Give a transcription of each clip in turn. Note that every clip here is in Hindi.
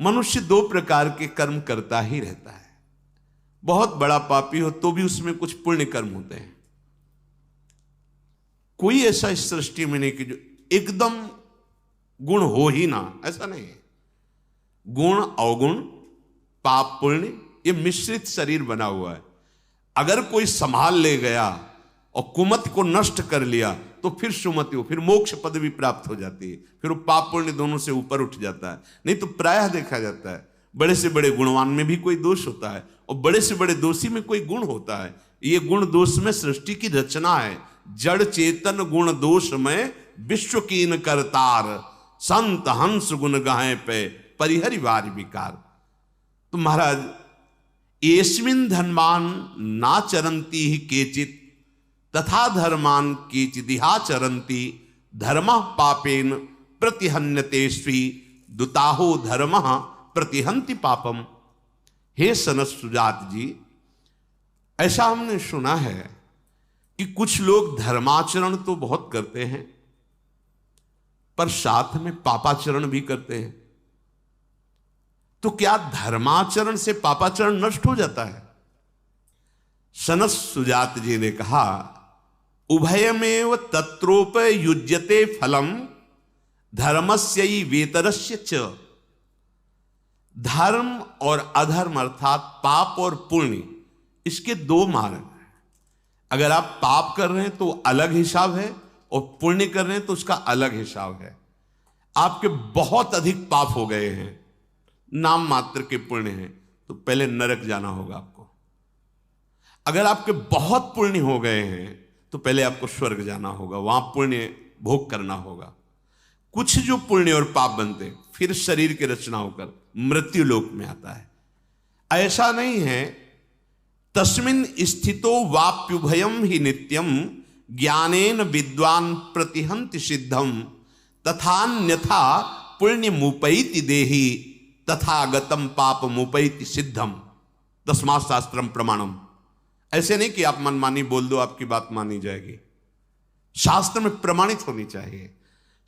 मनुष्य दो प्रकार के कर्म करता ही रहता है। बहुत बड़ा पापी हो तो भी उसमें कुछ पुण्य कर्म होते हैं। कोई ऐसा इस सृष्टि में नहीं कि जो एकदम गुण हो ही ना, ऐसा नहीं है। गुण अवगुण पाप पुण्य ये मिश्रित शरीर बना हुआ है। अगर कोई संभाल ले गया और कुमति को नष्ट कर लिया तो फिर सुमति हो, फिर मोक्ष पद भी प्राप्त हो जाती है, फिर वो पाप पुण्य दोनों से ऊपर उठ जाता है। नहीं तो प्रायः देखा जाता है बड़े से बड़े गुणवान में भी कोई दोष होता है और बड़े से बड़े दोषी में कोई गुण होता है। ये गुण दोष में सृष्टि की रचना है। जड़ चेतन गुण दोष में विश्व कीन करतार, संत हंस गुण गाहे पे परिहरि वारि विकार। तो महाराज एस्मिन् धर्मान ना चरंती ही केचित तथा धर्मान केचिदिहा चरंती धर्म पापेन प्रतिहन्यते स्वी दुताहो धर्म प्रतिहंति पापम। हे सनत सुजात जी, ऐसा हमने सुना है कि कुछ लोग धर्माचरण तो बहुत करते हैं पर साथ में पापाचरण भी करते हैं। तो क्या धर्माचरण से पापाचरण नष्ट हो जाता है? सनत सुजात जी ने कहा उभयमेव तत्रोपयुज्यते फलम धर्मस्यै वेतरस्य च। धर्म और अधर्म अर्थात पाप और पुण्य, इसके दो मार्ग हैं। अगर आप पाप कर रहे हैं तो अलग हिसाब है और पुण्य कर रहे हैं तो उसका अलग हिसाब है। आपके बहुत अधिक पाप हो गए हैं, नाम मात्र के पुण्य हैं, तो पहले नरक जाना होगा आपको। अगर आपके बहुत पुण्य हो गए हैं तो पहले आपको स्वर्ग जाना होगा, वहां पुण्य भोग करना होगा। कुछ जो पुण्य और पाप बनते फिर शरीर की रचना होकर मृत्यु लोक में आता है। ऐसा नहीं है तस्मिन् स्थितो वाप्युभयम ही नित्यम ज्ञानेन विद्वान प्रतिहंति सिद्धम तथान्यथा पुण्य मुपैति देहि तथागतम पाप मुपैति सिद्धम तस्मात् शास्त्रम प्रमाणम। ऐसे नहीं कि आप मनमानी बोल दो आपकी बात मानी जाएगी, शास्त्र में प्रमाणित होनी चाहिए।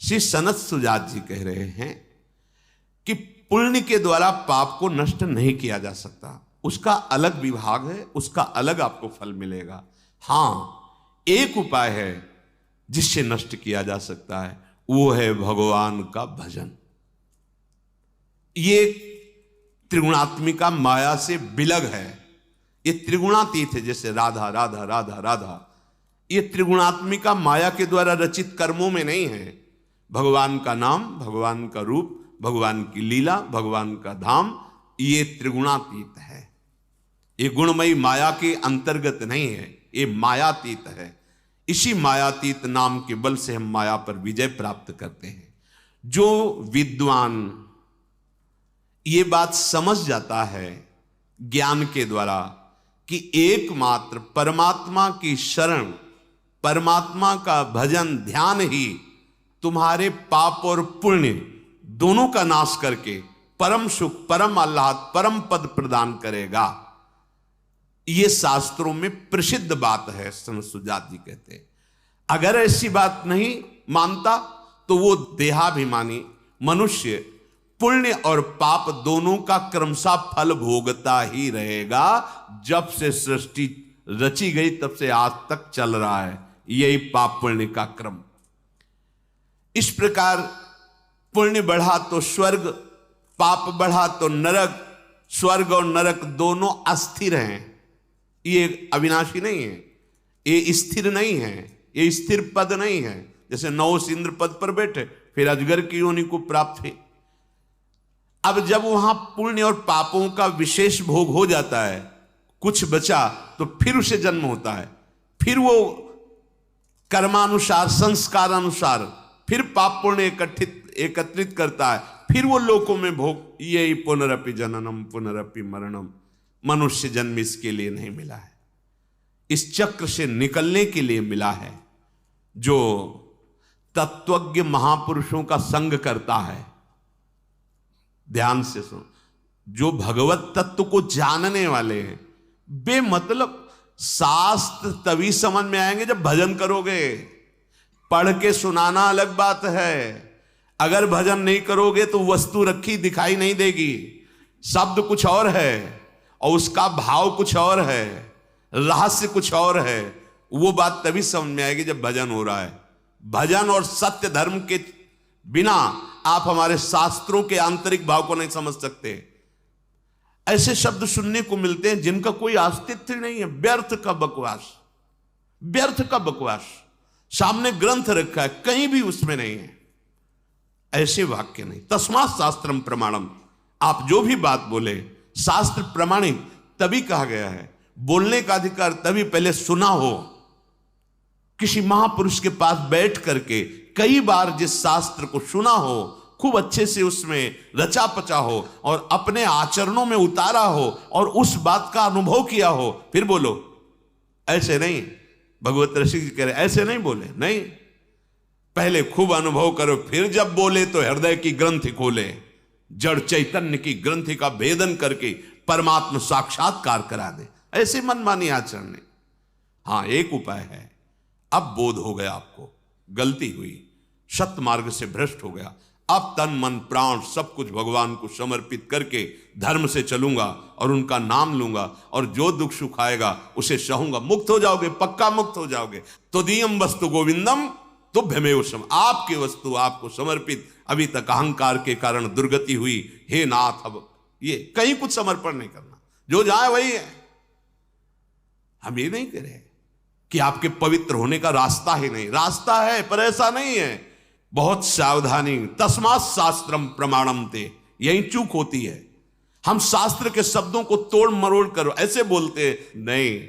श्री सनत सुजात जी कह रहे हैं कि पुण्य के द्वारा पाप को नष्ट नहीं किया जा सकता, उसका अलग विभाग है, उसका अलग आपको फल मिलेगा। हां, एक उपाय है जिससे नष्ट किया जा सकता है, वो है भगवान का भजन। ये त्रिगुणात्मिका माया से बिलग है। ये त्रिगुणातीत है, जैसे राधा राधा राधा राधा। ये त्रिगुणात्मिका माया के द्वारा रचित कर्मों में नहीं है। भगवान का नाम, भगवान का रूप, भगवान की लीला, भगवान का धाम, ये त्रिगुणातीत है। ये गुणमयी माया के अंतर्गत नहीं है, ये मायातीत है। इसी मायातीत नाम के बल से हम माया पर विजय प्राप्त करते हैं। जो विद्वान ये बात समझ जाता है ज्ञान के द्वारा कि एकमात्र परमात्मा की शरण, परमात्मा का भजन ध्यान ही तुम्हारे पाप और पुण्य दोनों का नाश करके परम सुख, परम आह्लाद, परम पद प्रदान करेगा, यह शास्त्रों में प्रसिद्ध बात है। सनत सुजात जी कहते हैं अगर ऐसी बात नहीं मानता तो वो देहाभिमानी मनुष्य पुण्य और पाप दोनों का क्रमशः फल भोगता ही रहेगा। जब से सृष्टि रची गई तब से आज तक चल रहा है यही पाप पुण्य का क्रम। इस प्रकार पुण्य बढ़ा तो स्वर्ग, पाप बढ़ा तो नरक। स्वर्ग और नरक दोनों अस्थिर हैं, ये अविनाशी नहीं है, ये स्थिर नहीं है, ये स्थिर पद नहीं है। जैसे नौस इंद्र पद पर बैठे फिर अजगर की योनि को प्राप्त हुई। अब जब वहां पुण्य और पापों का विशेष भोग हो जाता है, कुछ बचा तो फिर उसे जन्म होता है, फिर वो कर्मानुसार, संस्कार अनुसार फिर पाप पुण्य एकत्रित करता है, फिर वो लोकों में भोग। यही पुनरपि जननम पुनरपि मरणम। मनुष्य जन्म इसके लिए नहीं मिला है, इस चक्र से निकलने के लिए मिला है। जो तत्वज्ञ महापुरुषों का संग करता है, ध्यान से सुनो, जो भगवत तत्व को जानने वाले हैं, बेमतलब शास्त्र तभी समझ में आएंगे जब भजन करोगे। पढ़ के सुनाना अलग बात है, अगर भजन नहीं करोगे तो वस्तु रखी दिखाई नहीं देगी, शब्द कुछ और है और उसका भाव कुछ और है, रहस्य कुछ और है। वो बात तभी समझ में आएगी जब भजन हो रहा है। भजन और सत्य धर्म के बिना आप हमारे शास्त्रों के आंतरिक भाव को नहीं समझ सकते। ऐसे शब्द सुनने को मिलते हैं जिनका कोई अस्तित्व नहीं है, व्यर्थ का बकवास, व्यर्थ का बकवास। सामने ग्रंथ रखा है, कहीं भी उसमें नहीं है ऐसे वाक्य नहीं। तस्मात् शास्त्रम प्रमाणम, आप जो भी बात बोले शास्त्र प्रमाणित तभी कहा गया है। बोलने का अधिकार तभी पहले सुना हो, किसी महापुरुष के पास बैठ करके कई बार जिस शास्त्र को सुना हो, खूब अच्छे से उसमें रचा पचा हो और अपने आचरणों में उतारा हो और उस बात का अनुभव किया हो, फिर बोलो। ऐसे नहीं, भगवत रसिक जी कह रहे ऐसे नहीं बोले, नहीं, पहले खूब अनुभव करो, फिर जब बोले तो हृदय की ग्रंथि खोले, जड़ चैतन्य की ग्रंथि का भेदन करके परमात्मा साक्षात्कार करा दे। ऐसे मनमानी आचरण नहीं। हां, एक उपाय है, अब बोध हो गया आपको, गलती हुई, सत्य मार्ग से भ्रष्ट हो गया, अब तन मन प्राण सब कुछ भगवान को समर्पित करके धर्म से चलूंगा और उनका नाम लूंगा और जो दुख सुख आएगा उसे सहूंगा। मुक्त हो जाओगे, पक्का मुक्त हो जाओगे। तो दीयम वस्तु गोविंदम तुभ्यमेव सम, आपकी वस्तु आपको समर्पित। अभी तक अहंकार के कारण दुर्गति हुई, हे नाथ अब ये कहीं कुछ समर्पण नहीं करना, जो जाए वही है। हम ये नहीं कह रहे कि आपके पवित्र होने का रास्ता ही नहीं, रास्ता है पर ऐसा नहीं है। बहुत सावधानी, तस्मात् शास्त्रम प्रमाणम ते, यही चूक होती है। हम शास्त्र के शब्दों को तोड़ मरोड़ कर ऐसे बोलते नहीं,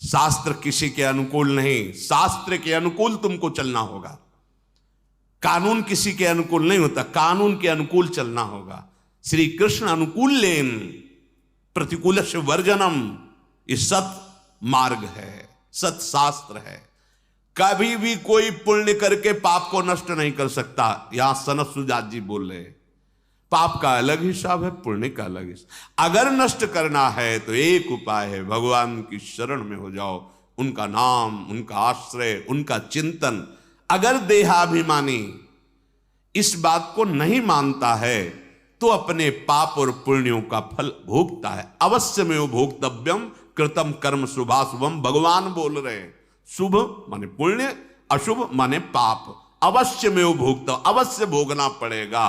शास्त्र किसी के अनुकूल नहीं, शास्त्र के अनुकूल तुमको चलना होगा। कानून किसी के अनुकूल नहीं होता, कानून के अनुकूल चलना होगा। श्री कृष्ण अनुकूल लेन प्रतिकूल से वर्जनम, ये सत मार्ग है, सत शास्त्र है। कभी भी कोई पुण्य करके पाप को नष्ट नहीं कर सकता। यहां सनत सुजात जी बोल रहे, पाप का अलग हिसाब है, पुण्य का अलग हिसाब। अगर नष्ट करना है तो एक उपाय है, भगवान की शरण में हो जाओ, उनका नाम, उनका आश्रय, उनका चिंतन। अगर देहाभिमानी इस बात को नहीं मानता है तो अपने पाप और पुण्यों का फल भोगता है। अवश्य में भोक्तव्यम कृतम कर्म शुभाशुभम, भगवान बोल रहे हैं। शुभ माने पुण्य, अशुभ माने पाप। अवश्य में भोगता, अवश्य भोगना पड़ेगा।